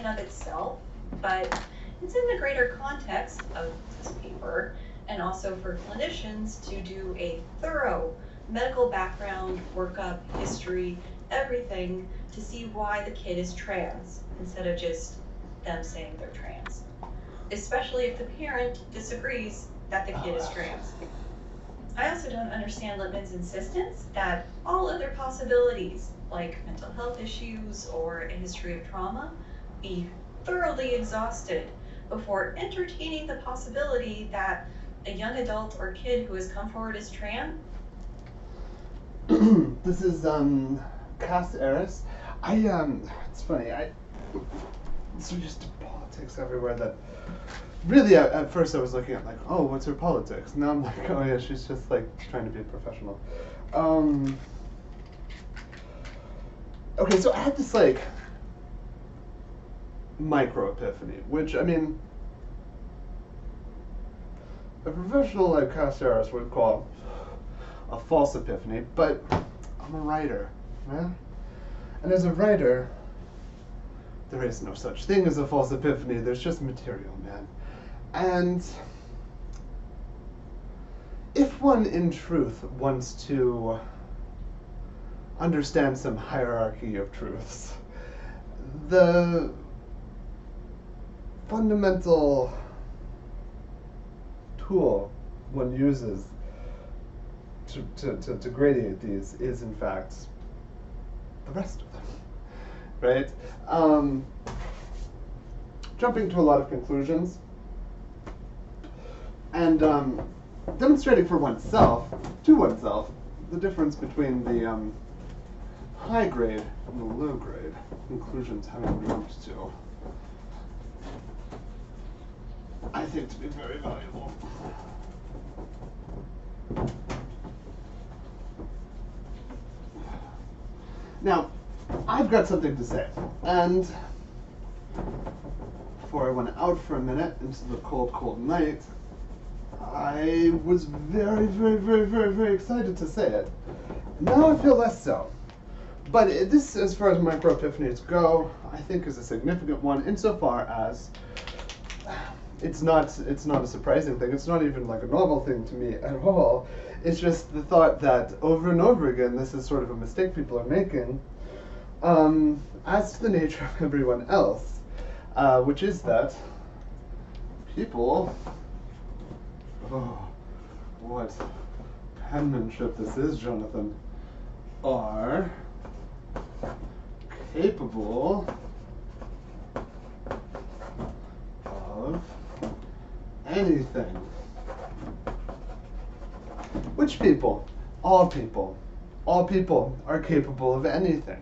and of itself, but it's in the greater context of this paper, and also for clinicians to do a thorough medical background, workup, history, everything to see why the kid is trans, instead of just them saying they're trans. Especially if the parent disagrees that the kid is trans. I also don't understand Lippmann's insistence that all other possibilities, like mental health issues or a history of trauma, be thoroughly exhausted before entertaining the possibility that a young adult or kid who has come forward as trans. This is Cass Eris. It's funny, it's just politics everywhere that really at first I was looking at like, oh, what's her politics? Now I'm like, oh yeah, she's just like trying to be a professional. Okay, so I had this like micro epiphany, which I mean, a professional like Cass Eris would call a false epiphany, but I'm a writer, man. And as a writer, there is no such thing as a false epiphany, there's just material, man. And if one in truth wants to understand some hierarchy of truths, the fundamental tool one uses to gradiate these is in fact the rest of them, right? Jumping to a lot of conclusions and demonstrating for oneself, the difference between the high grade and the low grade conclusions having been to, I think, to be very valuable. Now, I've got something to say, and before I went out for a minute into the cold, cold night, I was very, very, very, very, very excited to say it. Now I feel less so. But this, as far as micro epiphanies go, I think is a significant one insofar as it's not a surprising thing. It's not even like a novel thing to me at all. It's just the thought that over and over again, this is sort of a mistake people are making, as to the nature of everyone else, which is that people, oh, what penmanship this is, Jonathan, are capable of anything. Which people? All people. All people are capable of anything.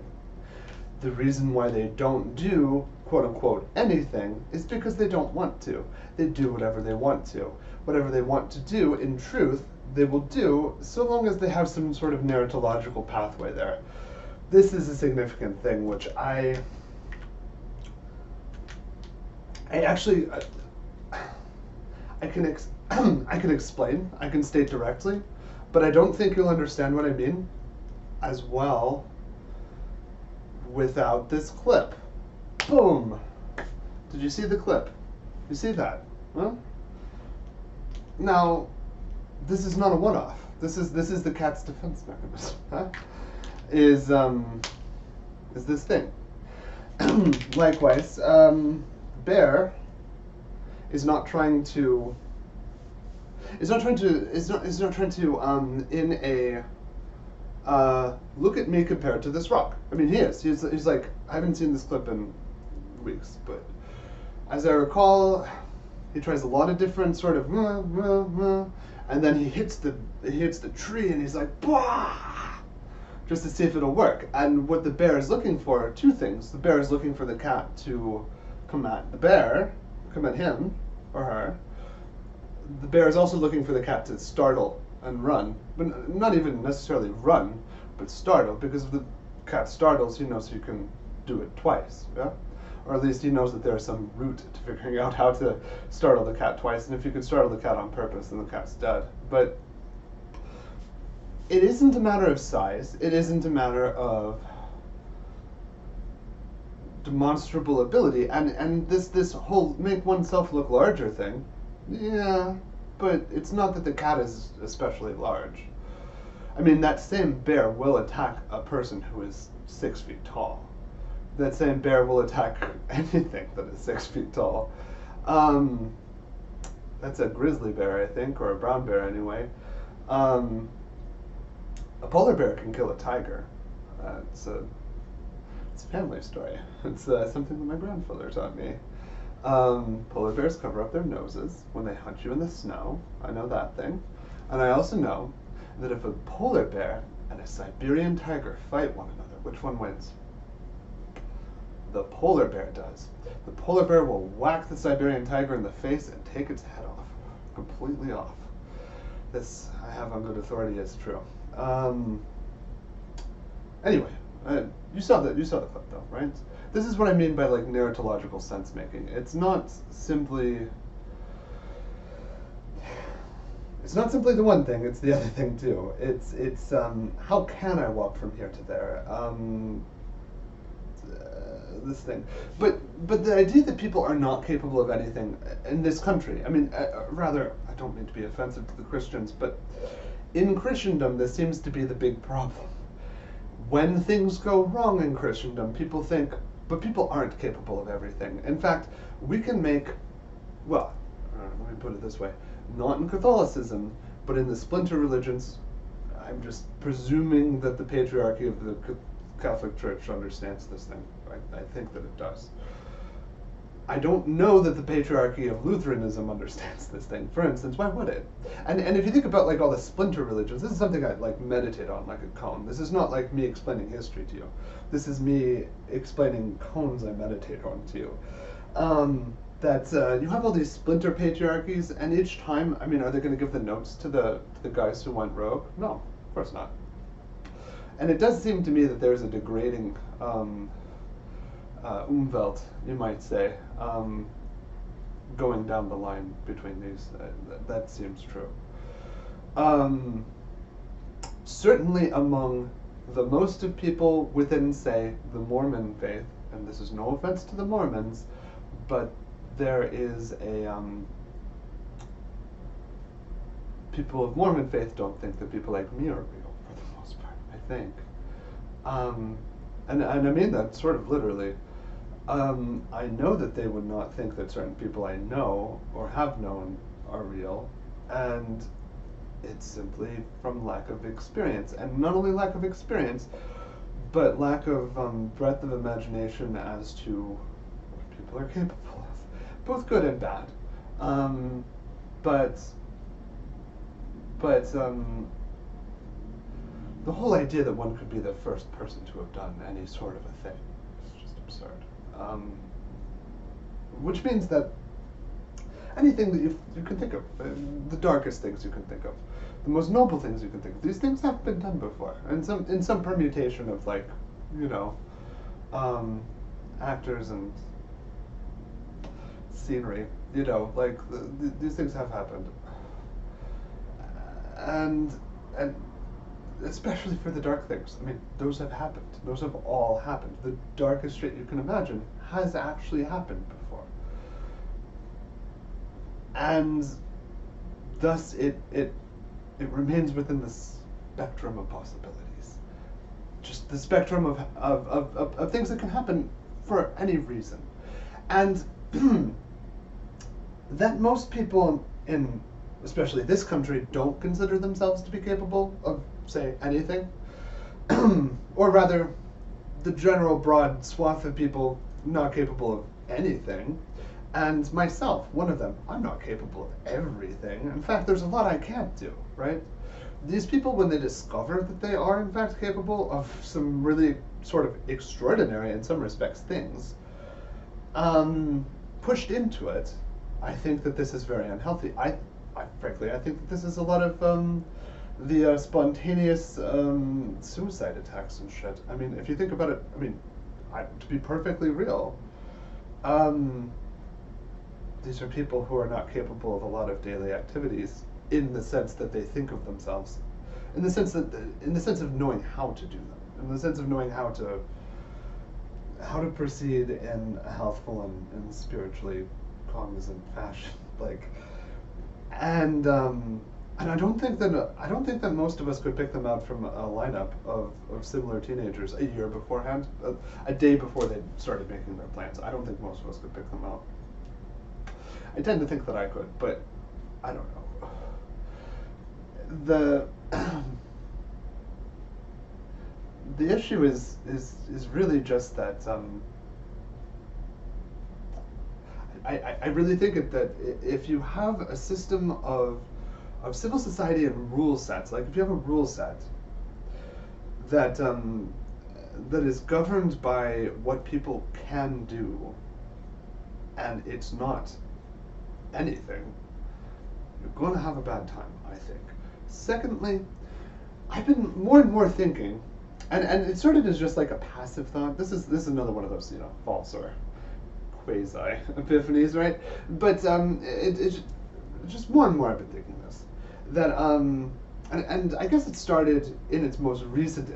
The reason why they don't do, quote unquote, anything is because they don't want to. They do whatever they want to. Whatever they want to do, in truth, they will do so long as they have some sort of narratological pathway there. This is a significant thing, which I actually, I can explain, I can state directly, but I don't think you'll understand what I mean as well without this clip. Boom! Did you see the clip? You see that? Huh? Now, this is not a one-off. This is the cat's defense mechanism. Huh? Is this thing. Likewise, Bear is not trying to in a look at me compared to this rock. I mean, he is. He's like, I haven't seen this clip in weeks, but as I recall, he tries a lot of different sort of, and then he hits the tree, and he's like, bah! Just to see if it'll work. And what the bear is looking for are two things. The bear is looking for the cat to come at the bear, come at him or her. The bear is also looking for the cat to startle and run, but not even necessarily run, but startle, because if the cat startles, he knows he can do it twice, yeah? Or at least he knows that there's some route to figuring out how to startle the cat twice, and if you can startle the cat on purpose, then the cat's dead. But it isn't a matter of size, it isn't a matter of demonstrable ability, and this whole make oneself look larger thing, yeah, but it's not that the cat is especially large. I mean, that same bear will attack a person who is 6 feet tall. That same bear will attack anything that is 6 feet tall. That's a grizzly bear, I think, or a brown bear anyway. A polar bear can kill a tiger. It's a family story. It's something that my grandfather taught me. Polar bears cover up their noses when they hunt you in the snow. I know that thing. And I also know that if a polar bear and a Siberian tiger fight one another, which one wins? The polar bear does. The polar bear will whack the Siberian tiger in the face and take its head off. Completely off. This, I have on good authority, is true. Anyway, you saw the clip though, right? This is what I mean by like narratological sense making. It's not simply the one thing, it's the other thing too. It's how can I walk from here to there? This thing. But the idea that people are not capable of anything in this country, I mean, rather, I don't mean to be offensive to the Christians, but in Christendom, this seems to be the big problem. When things go wrong in Christendom, people think, but people aren't capable of everything. In fact, we can make, well, let me put it this way, not in Catholicism, but in the splinter religions, I'm just presuming that the patriarchy of the Catholic Church understands this thing. I think that it does. I don't know that the patriarchy of Lutheranism understands this thing. For instance, why would it? And if you think about like all the splinter religions, this is something I like meditate on like a cone. This is not like me explaining history to you. This is me explaining cones I meditate on to you. You have all these splinter patriarchies, and each time, I mean, are they going to give the notes to the guys who went rogue? No, of course not. And it does seem to me that there's a degrading Umwelt, you might say, going down the line between these. That seems true. Certainly among the most of people within, say, the Mormon faith, and this is no offense to the Mormons, but there is a people of Mormon faith don't think that people like me are real, for the most part, I think. And I mean that sort of literally. I know that they would not think that certain people I know or have known are real, and it's simply from lack of experience. And not only lack of experience, but lack of breadth of imagination as to what people are capable of, both good and bad. But the whole idea that one could be the first person to have done any sort of a thing is just absurd. Which means that anything that you can think of, the darkest things you can think of, the most noble things you can think of, these things have been done before, and in some permutation of like, you know, actors and scenery, you know, like these things have happened, and especially for the dark things. I mean, those have happened. Those have all happened. The darkest shit you can imagine has actually happened before. And thus it remains within the spectrum of possibilities. Just the spectrum of things that can happen for any reason. And that most people in especially this country don't consider themselves to be capable of, say, anything. Or rather, the general broad swath of people not capable of anything. And myself, one of them, I'm not capable of everything. In fact, there's a lot I can't do, right? These people, when they discover that they are in fact capable of some really sort of extraordinary, in some respects, things, pushed into it, I think that this is very unhealthy. Frankly, I think that this is a lot of the spontaneous suicide attacks and shit. I mean, if you think about it, I mean, to be perfectly real, these are people who are not capable of a lot of daily activities in the sense that they think of themselves, in the sense of knowing how to do them, in the sense of knowing how to how to proceed in a healthful and spiritually cognizant fashion. Like, and I don't think that most of us could pick them out from a lineup of similar teenagers a year beforehand, a day before they started making their plans. I don't think most of us could pick them out. I tend to think that I could, but I don't know. The the issue is really just that I really think that if you have a system of civil society and rule sets, like if you have a rule set that that is governed by what people can do, and it's not anything, you're going to have a bad time, I think. Secondly, I've been more and more thinking, and it started as just like a passive thought. This is another one of those, false or quasi epiphanies, right? But it's just more and more I've been thinking this, that and I guess it started in its most recent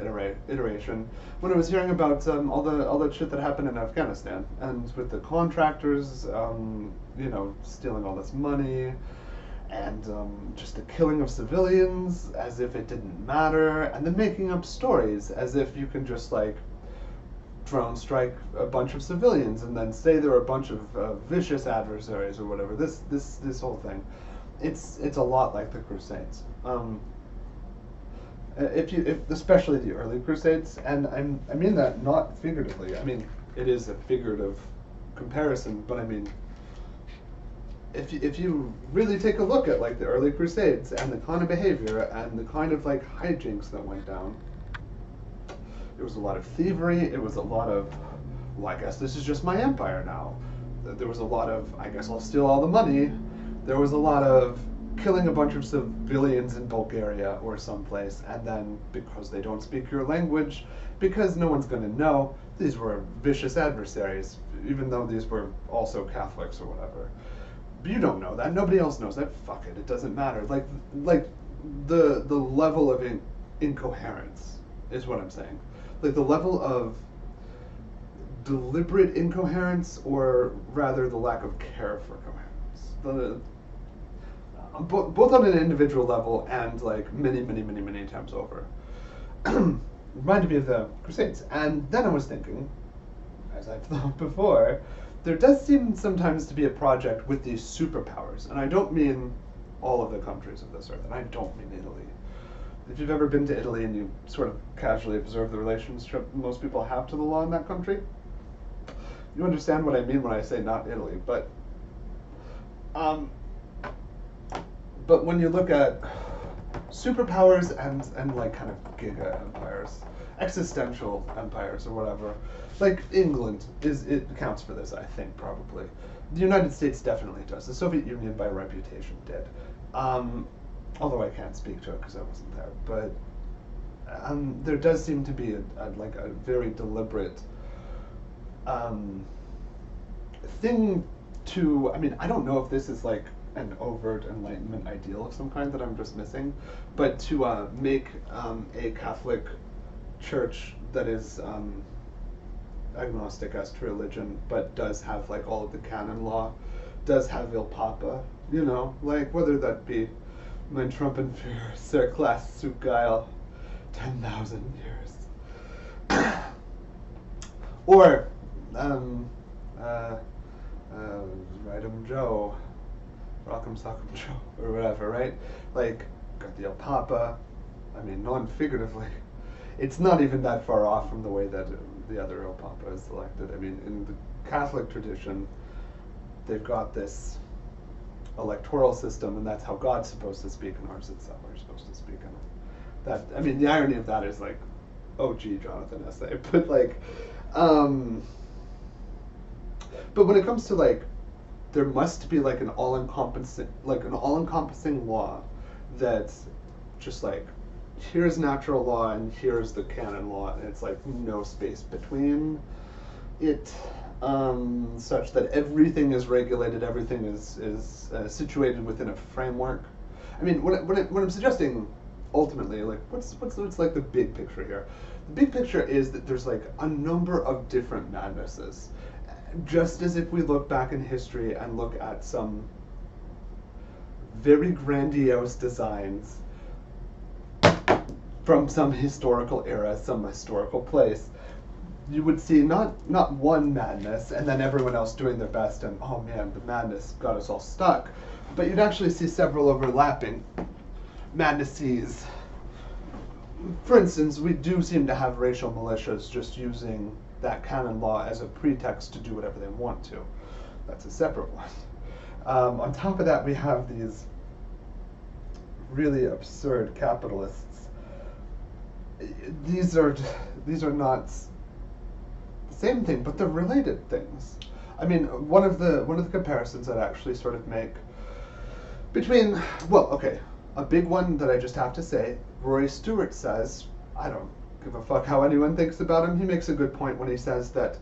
iteration when I was hearing about all that shit that happened in Afghanistan, and with the contractors, stealing all this money, and just the killing of civilians as if it didn't matter, and then making up stories as if you can just like drone strike a bunch of civilians and then say there are a bunch of vicious adversaries or whatever. This whole thing, it's a lot like the Crusades. If especially the early Crusades, and I mean that not figuratively. I mean it is a figurative comparison, but I mean if you really take a look at like the early Crusades and the kind of behavior and the kind of like hijinks that went down, it was a lot of thievery. It was a lot of, well, I guess this is just my empire now. There was a lot of, I guess I'll steal all the money. There was a lot of killing a bunch of civilians in Bulgaria or someplace, and then because they don't speak your language, because no one's going to know, these were vicious adversaries, even though these were also Catholics or whatever. But you don't know that. Nobody else knows that. Fuck it. It doesn't matter. Like the level of incoherence is what I'm saying. Like the level of deliberate incoherence, or rather the lack of care for coherence. Both on an individual level and like many times over. Reminded me of the Crusades. And then I was thinking, as I've thought before, there does seem sometimes to be a project with these superpowers. And I don't mean all of the countries of this earth, and I don't mean Italy. If you've ever been to Italy and you sort of casually observe the relationship most people have to the law in that country, you understand what I mean when I say not Italy. But when you look at superpowers and like kind of giga empires, existential empires or whatever, like England it counts for this, I think, probably. The United States definitely does. The Soviet Union by reputation did. Although I can't speak to it because I wasn't there, but there does seem to be a very deliberate thing to. I mean, I don't know if this is like an overt Enlightenment ideal of some kind that I'm just missing, but to make a Catholic church that is agnostic as to religion, but does have like all of the canon law, does have Il Papa, like whether that be Mein Trumpen für Sir Class Suk Geil, 10,000 years. Or, Rydum Joe, Rock'em Sock'em Joe, or whatever, right? Like, got the El Papa, I mean, non-figuratively. It's not even that far off from the way that the other El Papa is selected. I mean, in the Catholic tradition, they've got this electoral system, and that's how God's supposed to speak, and ours it's how we're supposed to speak. And that, I mean, the irony of that is like, oh gee, Jonathan essay, but like, but when it comes to like, there must be like an all-encompassing law that's just like, here's natural law and here's the canon law, and it's like no space between it. Such that everything is regulated, everything is situated within a framework. I mean, what I'm suggesting ultimately, like what's like the big picture here? the big picture is that there's like a number of different madnesses. Just as if we look back in history and look at some very grandiose designs from some historical era, some historical place, you would see not one madness and then everyone else doing their best and, oh man, the madness got us all stuck. But you'd actually see several overlapping madnesses. For instance, we do seem to have racial militias just using that canon law as a pretext to do whatever they want to. That's a separate one. On top of that, we have these really absurd capitalists. These are not the same thing, but they're related things. I mean, one of the comparisons that I actually sort of make between, well, okay, a big one that I just have to say, Rory Stewart says, I don't give a fuck how anyone thinks about him, he makes a good point when he says that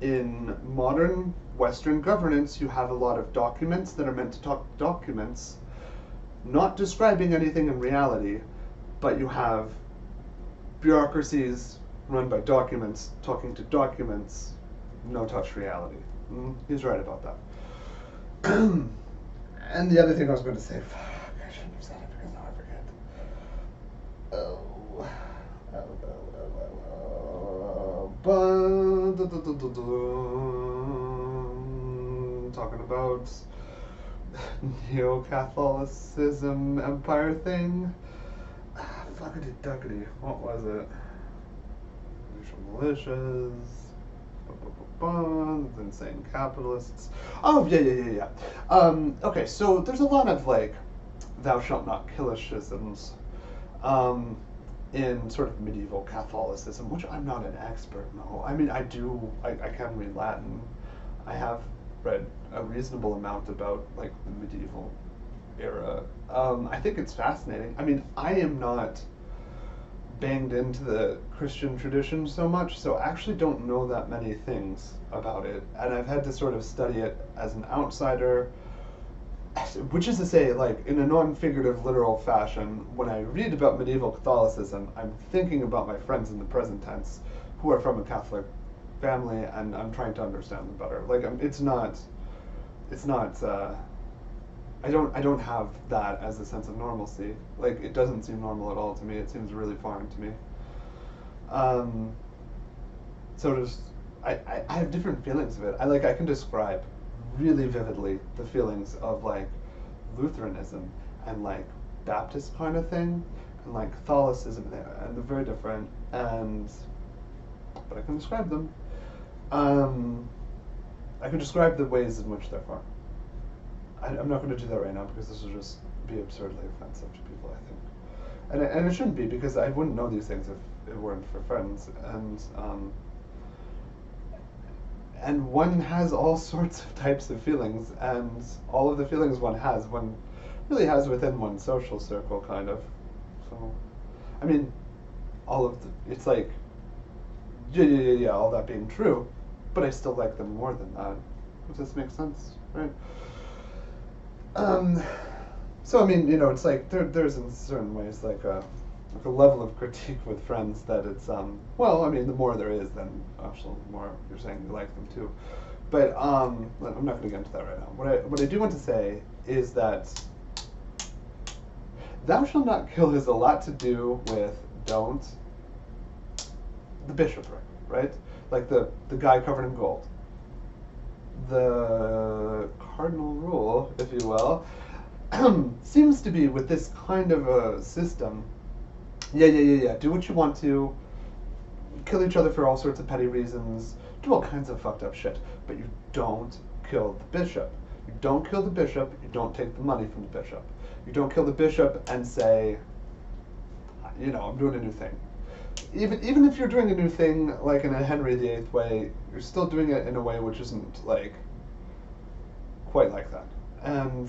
in modern Western governance, you have a lot of documents that are meant to talk documents, not describing anything in reality, but you have bureaucracies run by documents, talking to documents, no touch reality. He's right about that. And the other thing I was going to say, fuck, I shouldn't have said it because now I forget. Talking about Neo-Catholicism empire thing. Fuckity duckity, what was it? Racial militias. Insane capitalists. Oh, yeah. Okay, so there's a lot of, like, thou shalt not killishisms in sort of medieval Catholicism, which I'm not an expert, no. I mean, I can read Latin. I have read a reasonable amount about, like, the medieval era. I think it's fascinating. I mean, I am not banged into the Christian tradition so much, so I actually don't know that many things about it, and I've had to sort of study it as an outsider, which is to say, like, in a non-figurative, literal fashion. When I read about medieval Catholicism, I'm thinking about my friends in the present tense who are from a Catholic family, and I'm trying to understand them better. Like, I don't have that as a sense of normalcy. Like, it doesn't seem normal at all to me. It seems really foreign to me. So just, I have different feelings of it. I can describe really vividly the feelings of, like, Lutheranism and, like, Baptist kind of thing and, like, Catholicism there, and they're very different, but I can describe them. I can describe the ways in which they're foreign. I'm not going to do that right now because this will just be absurdly offensive to people, I think. And it shouldn't be, because I wouldn't know these things if it weren't for friends. And one has all sorts of types of feelings, and all of the feelings one really has within one's social circle, kind of. So, I mean, it's like, yeah, all that being true, but I still like them more than that. Does this make sense, right? So I mean, it's like there's in certain ways like a level of critique with friends that it's well, I mean, the more there is, then actually the more you're saying you like them too. But I'm not going to get into that right now. What I do want to say is that thou shalt not kill has a lot to do with the bishopric, right? Like the guy covered in gold. The cardinal rule, if you will, seems to be with this kind of a system. Yeah. Do what you want to. Kill each other for all sorts of petty reasons. Do all kinds of fucked up shit. But you don't kill the bishop. You don't kill the bishop. You don't take the money from the bishop. You don't kill the bishop and say, I'm doing a new thing. Even if you're doing a new thing, like in a Henry VIII way, you're still doing it in a way which isn't, like, quite like that. And,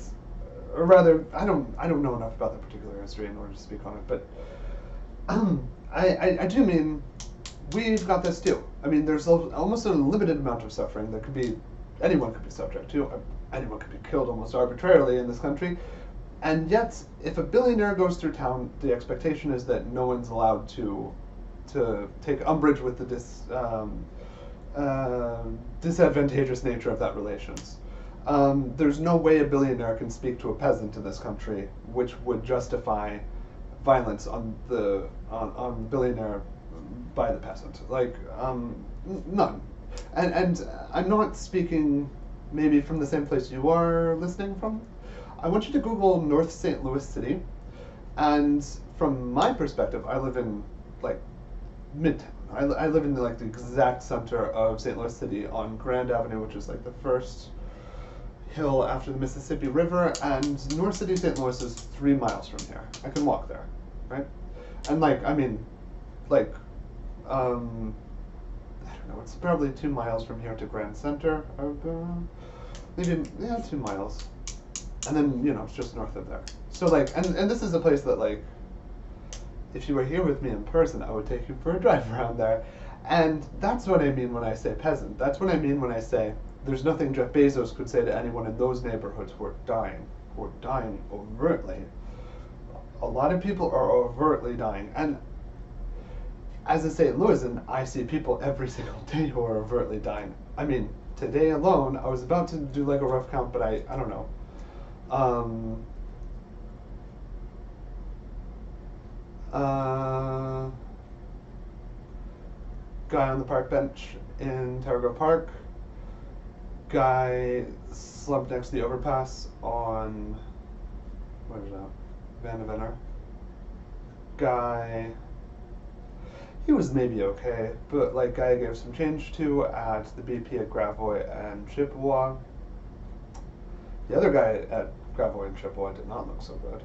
or rather, I don't know enough about the particular history in order to speak on it, but I do mean, we've got this too. I mean, there's almost a limited amount of suffering that anyone could be subject to. Anyone could be killed almost arbitrarily in this country. And yet, if a billionaire goes through town, the expectation is that no one's allowed to take umbrage with the disadvantageous nature of that relations. There's no way a billionaire can speak to a peasant in this country which would justify violence on the billionaire by the peasant. Like, none. And I'm not speaking maybe from the same place you are listening from. I want you to Google North St. Louis City, and from my perspective, I live in like Midtown. I live in the exact center of St. Louis City on Grand Avenue, which is like the first hill after the Mississippi River, and North City, St. Louis is 3 miles from here. I can walk there, right? And I mean, I don't know, it's probably 2 miles from here to Grand Center, maybe, yeah, 2 miles. And then, it's just north of there. So and this is a place that if you were here with me in person, I would take you for a drive around there. And that's what I mean when I say peasant. That's what I mean when I say there's nothing Jeff Bezos could say to anyone in those neighborhoods who are dying overtly. A lot of people are overtly dying. And as a St. Louisan, I see people every single day who are overtly dying. I mean, today alone, I was about to do a rough count, but I don't know. Guy on the park bench in Terrigal Park. Guy slumped next to the overpass on, what is that? Van Venner. Guy, he was maybe okay, but guy I gave some change to at the BP at Gravois and Chippewa. The other guy at Gravois and Chippewa did not look so good.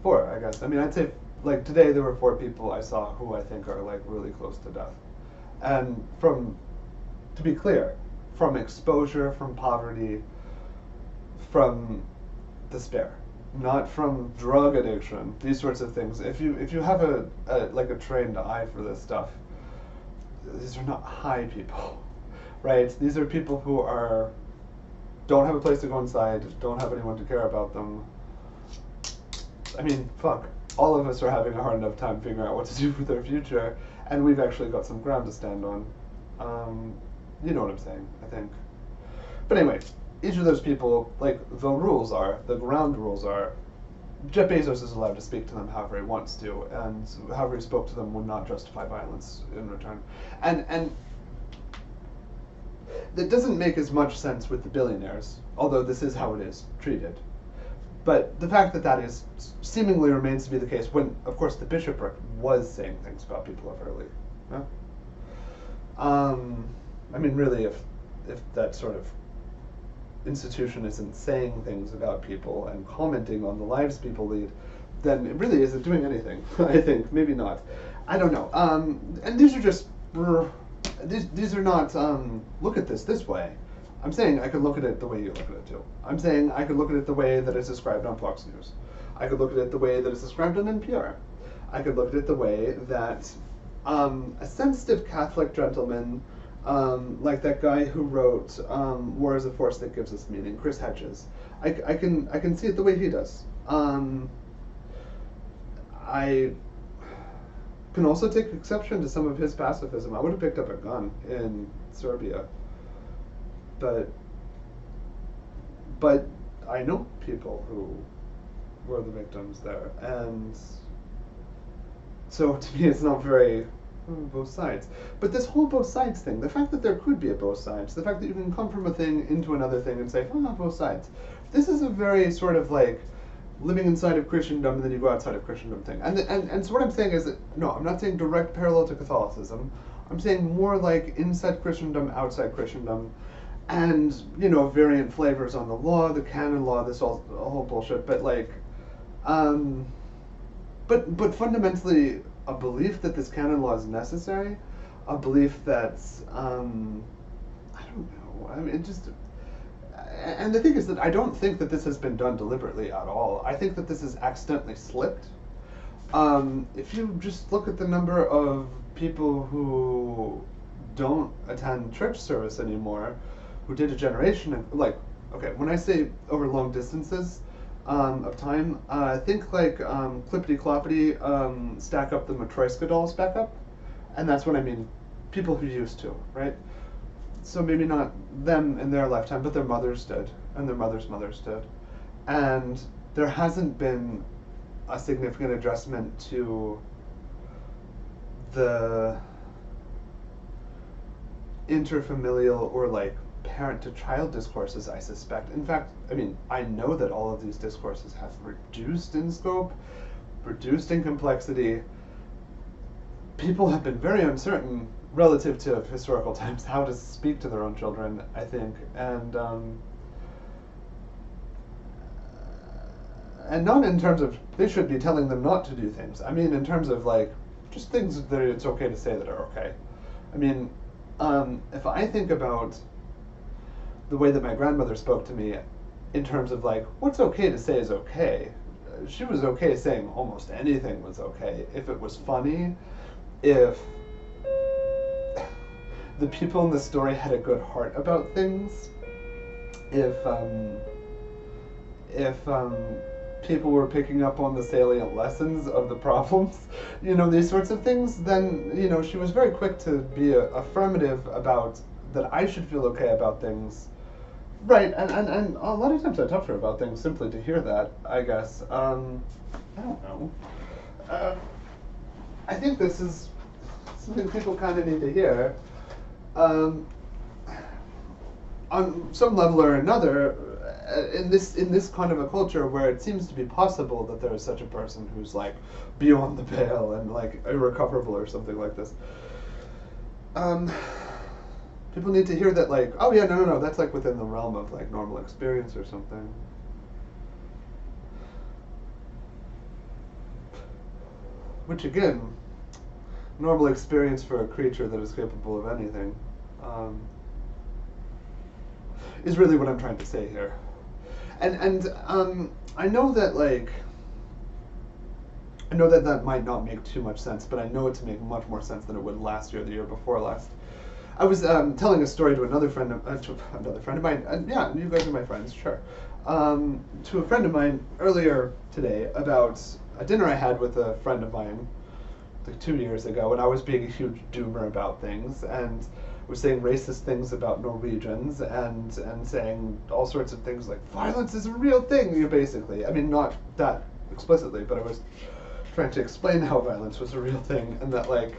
4, I guess. I mean, I'd say, today there were 4 people I saw who I think are, really close to death. And to be clear, from exposure, from poverty, from despair, not from drug addiction, these sorts of things. If you have a trained eye for this stuff, these are not high people, right? These are people who don't have a place to go inside, don't have anyone to care about them. I mean, fuck, all of us are having a hard enough time figuring out what to do with our future, and we've actually got some ground to stand on. You know what I'm saying, I think. But anyway, each of those people, the ground rules are, Jeff Bezos is allowed to speak to them however he wants to, and however he spoke to them would not justify violence in return. And that doesn't make as much sense with the billionaires, although this is how it is treated. But the fact that is seemingly remains to be the case when, of course, the bishopric was saying things about people overtly. Yeah? I mean, really, if that sort of institution isn't saying things about people and commenting on the lives people lead, then it really isn't doing anything. I think maybe not. I don't know. And these are just these are not look at this way. I'm saying I could look at it the way you look at it too. I'm saying I could look at it the way that it's described on Fox News. I could look at it the way that it's described on NPR. I could look at it the way that a sensitive Catholic gentleman, like that guy who wrote War is a Force That Gives Us Meaning, Chris Hedges, I can see it the way he does. I can also take exception to some of his pacifism. I would have picked up a gun in Serbia. But I know people who were the victims there, and so to me it's not very both sides. But this whole both sides thing, the fact that there could be a both sides, the fact that you can come from a thing into another thing and say, both sides, this is a very sort of living inside of Christendom and then you go outside of Christendom thing. And so what I'm saying is that, no, I'm not saying direct parallel to Catholicism. I'm saying more inside Christendom, outside Christendom, and, variant flavors on the law, the canon law, this whole bullshit, but but fundamentally a belief that this canon law is necessary, a belief that, I don't know, I mean, it just, and the thing is that I don't think that this has been done deliberately at all. I think that this has accidentally slipped. If you just look at the number of people who don't attend church service anymore, who did a generation, okay, when I say over long distances of time, think like Clippity Cloppity stack up the Matryoshka dolls back up, and that's what I mean. People who used to, right? So maybe not them in their lifetime, but their mothers did, and their mothers' mothers did, and there hasn't been a significant adjustment to the interfamilial or like parent to child discourses, I suspect. In fact, I mean, I know that all of these discourses have reduced in scope, reduced in complexity. People have been very uncertain relative to historical times how to speak to their own children, I think, and not in terms of they should be telling them not to do things. I mean, in terms of like just things that it's okay to say that are okay. I mean, if I think about the way that my grandmother spoke to me in terms of like what's okay to say is okay, she was okay saying almost anything was okay if it was funny, if the people in the story had a good heart about things, if people were picking up on the salient lessons of the problems, these sorts of things, then, she was very quick to be affirmative about that I should feel okay about things. Right, and a lot of times I talk to her about things simply to hear that, I guess. I don't know. I think this is something people kind of need to hear. On some level or another, in this kind of a culture where it seems to be possible that there is such a person who's like beyond the pale and like irrecoverable or something like this, people need to hear that like, oh yeah, no, that's like within the realm of like normal experience or something. Which again, normal experience for a creature that is capable of anything, is really what I'm trying to say here. And I know that that might not make too much sense, but I know it to make much more sense than it would last year or the year before last. I was telling a story to another friend of mine. Yeah, you guys are my friends, sure. To a friend of mine earlier today about a dinner I had with a friend of mine like 2 years ago, and I was being a huge doomer about things and was saying racist things about Norwegians and saying all sorts of things like violence is a real thing, basically. I mean, not that explicitly, but I was trying to explain how violence was a real thing, and that like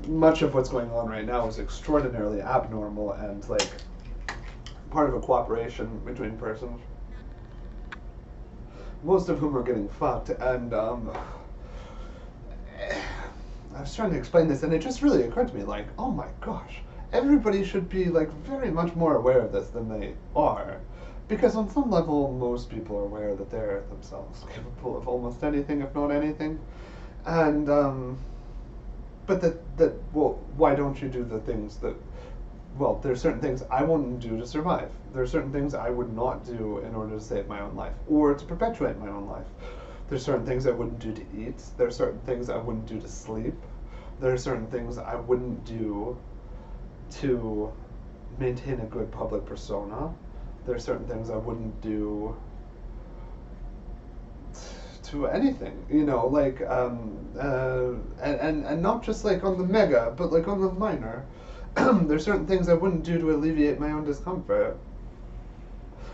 much of what's going on right now is extraordinarily abnormal and like part of a cooperation between persons, most of whom are getting fucked. And I was trying to explain this, and it just really occurred to me, like, oh my gosh, everybody should be like very much more aware of this than they are, because on some level, most people are aware that they're themselves capable of almost anything, if not anything, and but well, why don't you do the things that? Well, there's certain things I wouldn't do to survive. There are certain things I would not do in order to save my own life or to perpetuate my own life. There's certain things I wouldn't do to eat. There are certain things I wouldn't do to sleep. There are certain things I wouldn't do to maintain a good public persona. There are certain things I wouldn't do to anything, like, and not just like on the mega, but like on the minor. There's certain things I wouldn't do to alleviate my own discomfort.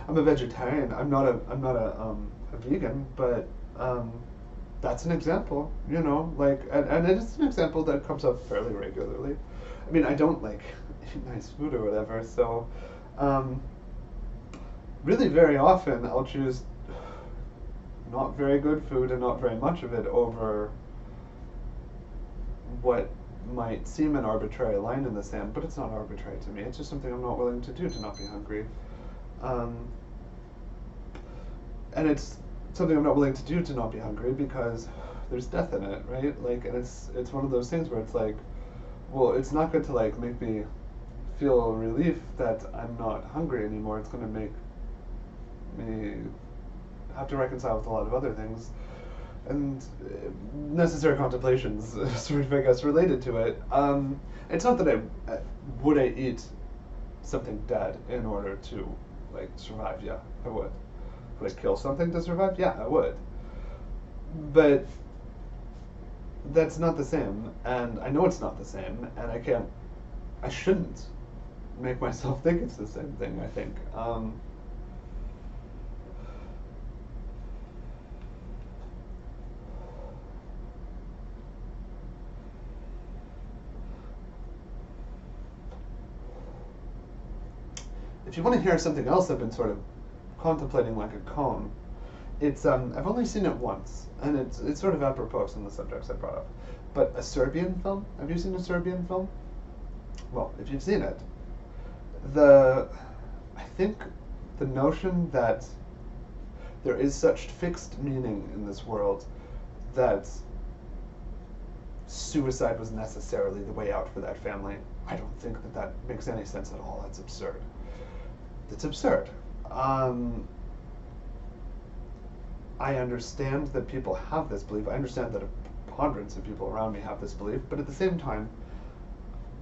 I'm a vegetarian. I'm not a vegan, but that's an example, like, and it's an example that comes up fairly regularly. I mean, I don't like eat nice food or whatever, so really very often I'll choose not very good food and not very much of it over what might seem an arbitrary line in the sand, but it's not arbitrary to me. It's just something I'm not willing to do to not be hungry. And it's something I'm not willing to do to not be hungry because there's death in it, right? Like, and it's one of those things where it's like, well, it's not good to like make me feel relief that I'm not hungry anymore. It's going to make me have to reconcile with a lot of other things, and necessary contemplations sort of, I guess, related to it. It's not that would I eat something dead in order to like survive. Yeah, I would. Would I kill something to survive? Yeah, I would. But that's not the same, and I know it's not the same, and I shouldn't make myself think it's the same thing, I think. If you want to hear something else I've been sort of contemplating like a cone, it's I've only seen it once, and it's sort of apropos in the subjects I brought up. But a Serbian film. Have you seen a Serbian film? Well, if you've seen it, I think the notion that there is such fixed meaning in this world that suicide was necessarily the way out for that family, I don't think that makes any sense at all. That's absurd. It's absurd. I understand that people have this belief. I understand that a preponderance of people around me have this belief, but at the same time,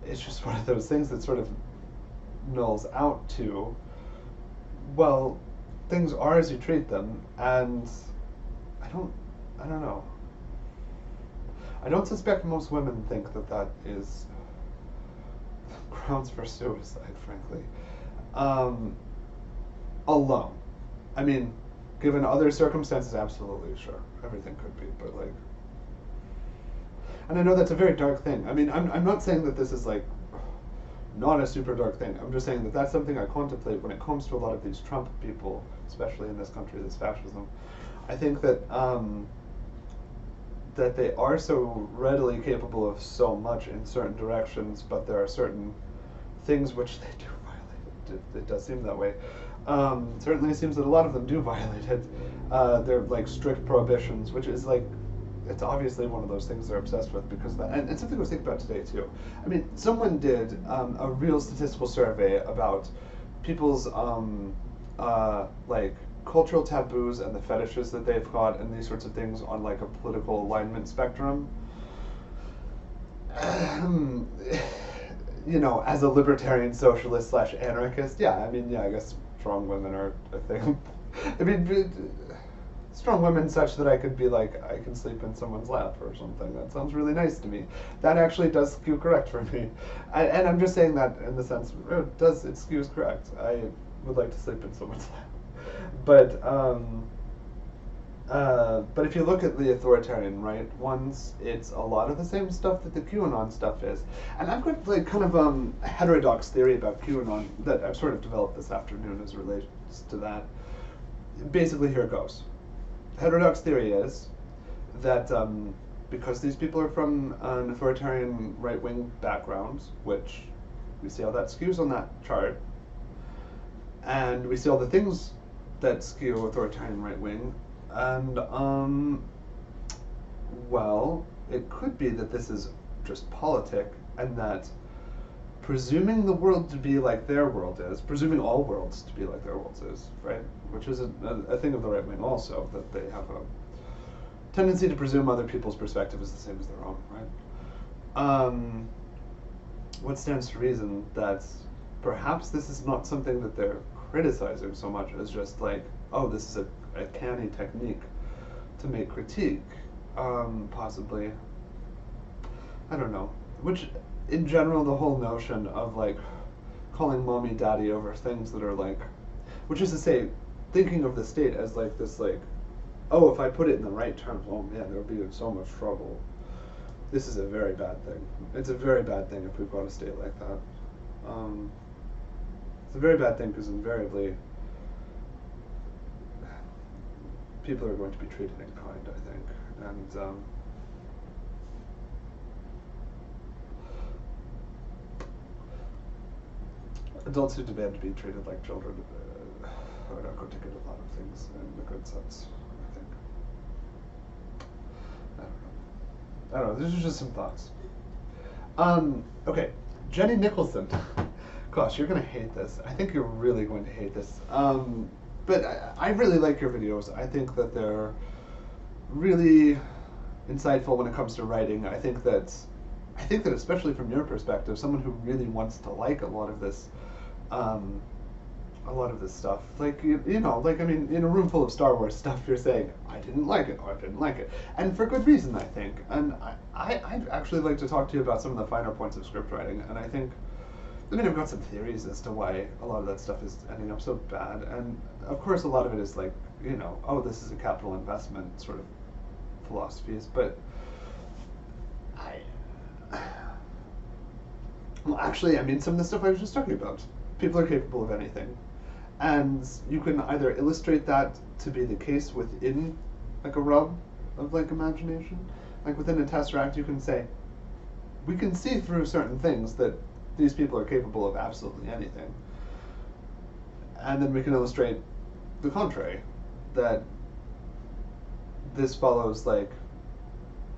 it's just one of those things that sort of nulls out to, well, things are as you treat them, and I don't know. I don't suspect most women think that is grounds for suicide, frankly. Alone. I mean, given other circumstances, absolutely, sure. Everything could be, but like... And I know that's a very dark thing. I mean, I'm not saying that this is like not a super dark thing. I'm just saying that that's something I contemplate when it comes to a lot of these Trump people, especially in this country, this fascism. I think that that they are so readily capable of so much in certain directions, but there are certain things which they do violate. It does seem that way. Certainly it seems that a lot of them do violate it. They're like strict prohibitions, which is like, it's obviously one of those things they're obsessed with because of that. And something I was thinking about today too. I mean, someone did a real statistical survey about people's like cultural taboos and the fetishes that they've got and these sorts of things on like a political alignment spectrum. You know, as a libertarian socialist slash anarchist, yeah, I mean, yeah, I guess strong women are a thing. I mean, strong women such that I could be like, I can sleep in someone's lap or something. That sounds really nice to me. That actually does skew correct for me. And I'm just saying that in the sense, it skews correct. I would like to sleep in someone's lap. But if you look at the authoritarian right ones, it's a lot of the same stuff that the QAnon stuff is. And I've got like kind of a heterodox theory about QAnon that I've sort of developed this afternoon as relates to that. Basically, here it goes. Heterodox theory is that because these people are from an authoritarian right-wing background, which we see how that skews on that chart, and we see all the things that skew authoritarian right-wing, and well, it could be that this is just politic, and that presuming the world to be like their world is, presuming all worlds to be like their worlds is, right? Which is a thing of the right wing also, that they have a tendency to presume other people's perspective is the same as their own, right? What stands to reason that perhaps this is not something that they're criticizing so much as just like, oh, this is a canny technique to make critique, possibly. I don't know. Which, in general, the whole notion of like calling mommy daddy over things that are like, which is to say, thinking of the state as like this like, oh, if I put it in the right terms, oh man, there'll be in so much trouble. This is a very bad thing. It's a very bad thing if we've got a state like that. It's a very bad thing because invariably people are going to be treated in kind, I think. And adults who demand to be treated like children are not going to get a lot of things in a good sense, I think. I don't know. These are just some thoughts. Okay, Jenny Nicholson. Gosh, you're going to hate this. I think you're really going to hate this. But I really like your videos. I think that they're really insightful when it comes to writing. I think that especially from your perspective, someone who really wants to like a lot of this a lot of this stuff. Like, you know, like, I mean, in a room full of Star Wars stuff, you're saying, I didn't like it, or I didn't like it. And for good reason, I think. And I'd actually like to talk to you about some of the finer points of script writing. And I think, I mean, I've got some theories as to why a lot of that stuff is ending up so bad. And, of course, a lot of it is like, you know, oh, this is a capital investment sort of philosophies. But well, actually, I mean, some of the stuff I was just talking about. People are capable of anything. And you can either illustrate that to be the case within, like, a realm of, like, imagination. Like, within a tesseract, you can say, we can see through certain things that these people are capable of absolutely anything. And then we can illustrate the contrary, that this follows, like,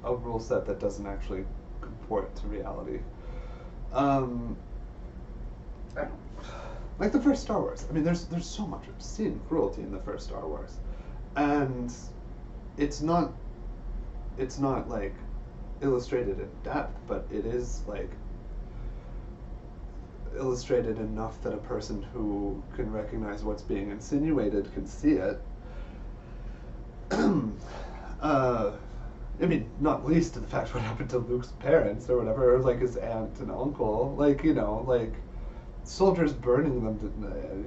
a rule set that doesn't actually comport to reality. Like the first Star Wars. I mean, there's so much obscene cruelty in the first Star Wars, and it's not like illustrated in depth, but it is like illustrated enough that a person who can recognize what's being insinuated can see it. I mean, not least to the fact what happened to Luke's parents or whatever, or like his aunt and uncle, like, you know, like soldiers burning them to,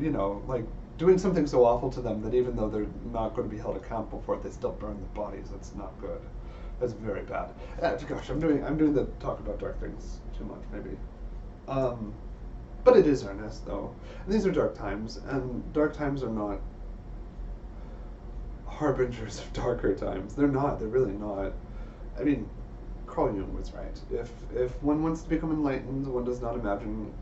you know, like doing something so awful to them that even though they're not going to be held accountable for it, they still burn the bodies. That's not good. That's very bad. Gosh, I'm doing the talk about dark things too much, maybe. But it is earnest, though. And these are dark times, and dark times are not harbingers of darker times. They're not. They're really not. I mean, Carl Jung was right. If one wants to become enlightened, one does not imagine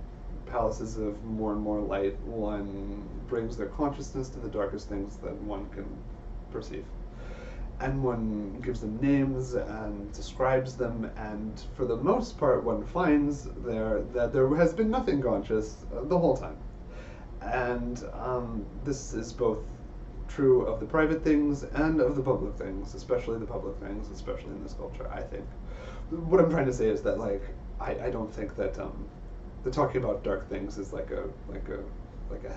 palaces of more and more light. One brings their consciousness to the darkest things that one can perceive. And one gives them names and describes them, and for the most part one finds that there has been nothing conscious the whole time. And this is both true of the private things and of the public things, especially the public things, especially in this culture, I think. What I'm trying to say is that, like, I don't think that the talking about dark things is like a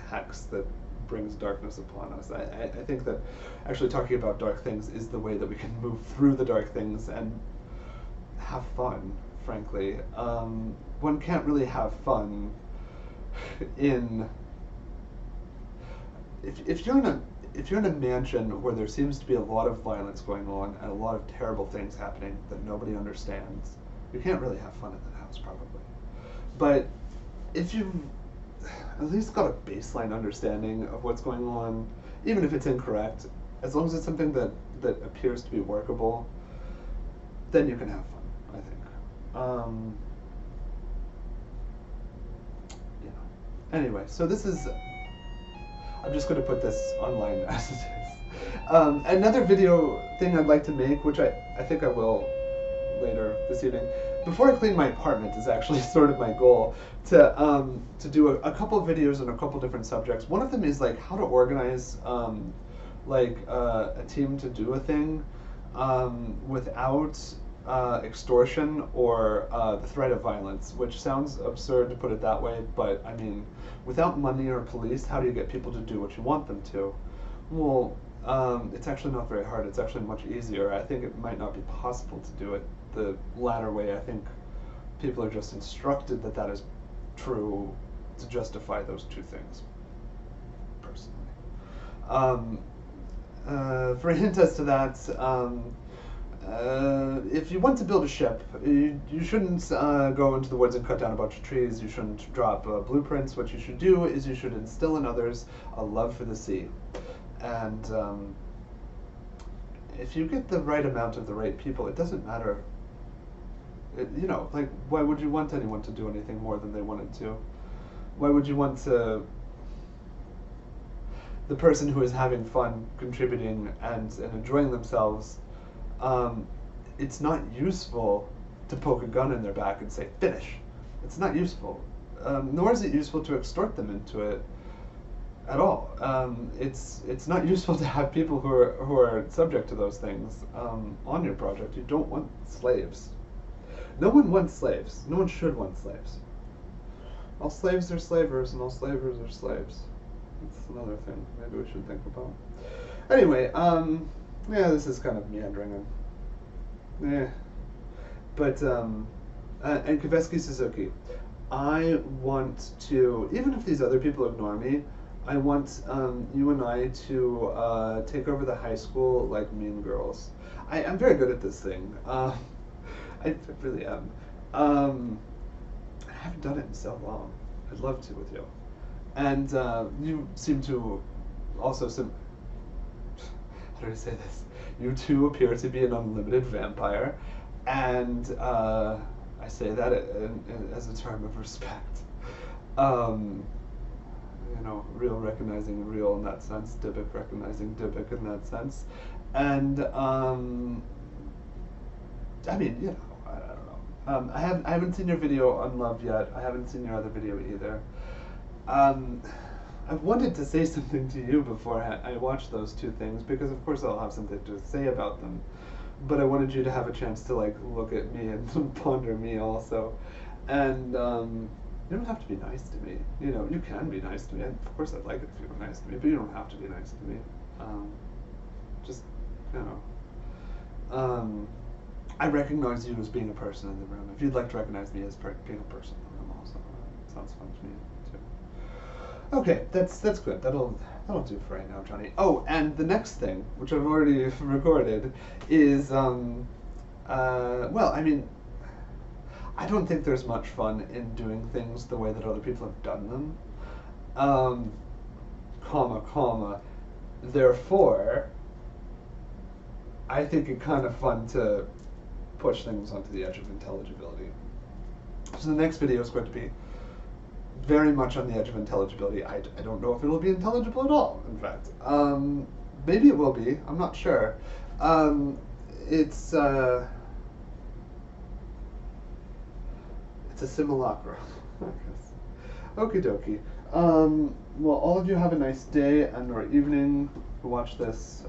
hex that brings darkness upon us. I think that actually talking about dark things is the way that we can move through the dark things and have fun, frankly. One can't really have fun in... If you're in a mansion where there seems to be a lot of violence going on and a lot of terrible things happening that nobody understands, you can't really have fun in that house, probably. But if you've at least got a baseline understanding of what's going on, even if it's incorrect, as long as it's something that appears to be workable, then you can have fun, I think. Yeah. Anyway, so this is... I'm just going to put this online as it is. Another video thing I'd like to make, which I think I will later this evening, before I clean my apartment, is actually sort of my goal, to do a couple of videos on a couple different subjects. One of them is like how to organize a team to do a thing without extortion or the threat of violence, which sounds absurd to put it that way, but I mean, without money or police, how do you get people to do what you want them to? Well, it's actually not very hard. It's actually much easier. I think it might not be possible to do it the latter way. I think people are just instructed that that is true to justify those two things, personally. For a hint as to that, if you want to build a ship, you shouldn't go into the woods and cut down a bunch of trees. You shouldn't drop blueprints. What you should do is you should instill in others a love for the sea. And if you get the right amount of the right people, it doesn't matter. You know, like, why would you want anyone to do anything more than they wanted to? Why would you want the person who is having fun, contributing, and enjoying themselves? It's not useful to poke a gun in their back and say, finish. It's not useful. Nor is it useful to extort them into it at all. It's not useful to have people who are subject to those things on your project. You don't want slaves. No one wants slaves. No one should want slaves. All slaves are slavers, and all slavers are slaves. That's another thing maybe we should think about. Anyway, yeah, this is kind of meandering. Yeah. But, and Kaveski Suzuki. I want to, even if these other people ignore me, I want you and I to take over the high school like Mean Girls. I'm very good at this thing. I really am. I haven't done it in so long. I'd love to with you. And you seem to also how do I say this? You two appear to be an unlimited vampire, and I say that as a term of respect. You know, real recognizing real in that sense, Dybbuk recognizing Dybbuk in that sense, and I mean, you know, I don't know. I haven't seen your video on love yet. I haven't seen your other video either. I've wanted to say something to you before I watched those two things because, of course, I'll have something to say about them. But I wanted you to have a chance to like look at me and ponder me also, and you don't have to be nice to me. You know, you can be nice to me. Of course, I'd like it if you were nice to me, but you don't have to be nice to me. Just, you know. I recognize you as being a person in the room. If you'd like to recognize me as being a person in the room, also, sounds fun to me too. Okay, that's good. That'll do for right now, Johnny. Oh, and the next thing, which I've already recorded, is well, I mean, I don't think there's much fun in doing things the way that other people have done them. Comma. Therefore, I think it's kind of fun to push things onto the edge of intelligibility. So the next video is going to be very much on the edge of intelligibility. I don't know if it'll be intelligible at all, in fact. Maybe it will be, I'm not sure. It's a simulacrum, I guess. Okie dokie. Well, all of you have a nice day and or evening who watch this.